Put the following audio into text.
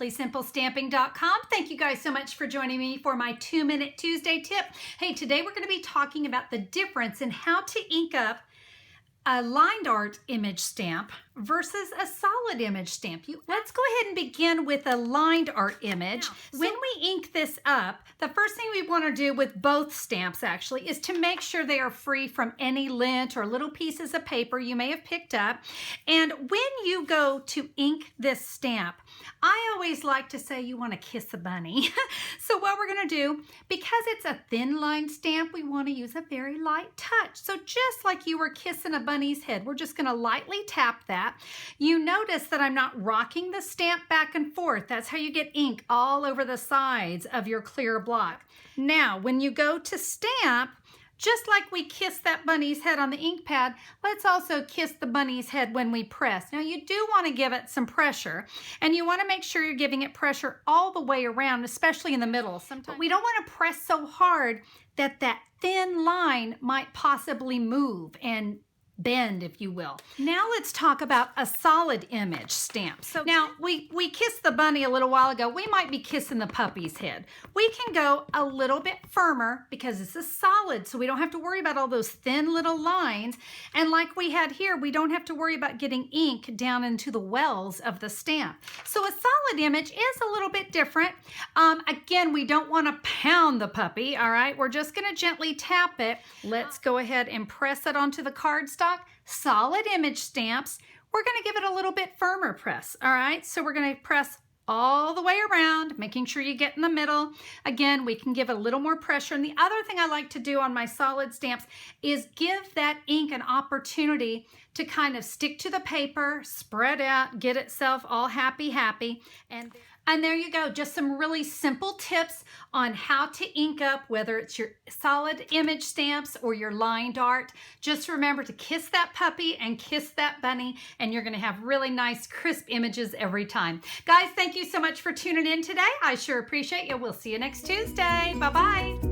simplysimplestamping.com. Thank you guys so much for joining me for my 2-Minute Tuesday tip. Hey, today we're going to be talking about the difference in how to ink up a lined art image stamp versus a solid image stamp. Let's go ahead and begin with a lined art image. When we ink this up, the first thing we want to do with both stamps actually is to make sure they are free from any lint or little pieces of paper you may have picked up. And when you go to ink this stamp, I always like to say you want to kiss a bunny. So what we're going to do, because it's a thin lined stamp, we want to use a very light touch. So just like you were kissing a bunny's head, we're just going to lightly tap that. You notice that I'm not rocking the stamp back and forth. That's how you get ink all over the sides of your clear block. Now, when you go to stamp, just like we kiss that bunny's head on the ink pad, let's also kiss the bunny's head when we press. Now you do want to give it some pressure, and you want to make sure you're giving it pressure all the way around, especially in the middle. Sometimes we don't want to press so hard that that thin line might possibly move and bend, if you will. Now let's talk about a solid image stamp. So now we kissed the bunny a little while ago. We might be kissing the puppy's head. We can go a little bit firmer because this is solid, so we don't have to worry about all those thin little lines. And like we had here, we don't have to worry about getting ink down into the wells of the stamp. So a solid image is a little bit different. Again, we don't want to pound the puppy, all right? We're just going to gently tap it. Let's go ahead and press it onto the cardstock. Solid image stamps, we're going to give it a little bit firmer press, all right? So we're going to press all the way around, making sure you get in the middle. Again, we can give a little more pressure. And the other thing I like to do on my solid stamps is give that ink an opportunity to kind of stick to the paper, spread out, get itself all happy. And there you go, just some really simple tips on how to ink up, whether it's your solid image stamps or your lined art. Just remember to kiss that puppy and kiss that bunny, and you're gonna have really nice, crisp images every time. Guys, thank you so much for tuning in today. I sure appreciate you. We'll see you next Tuesday. Bye-bye.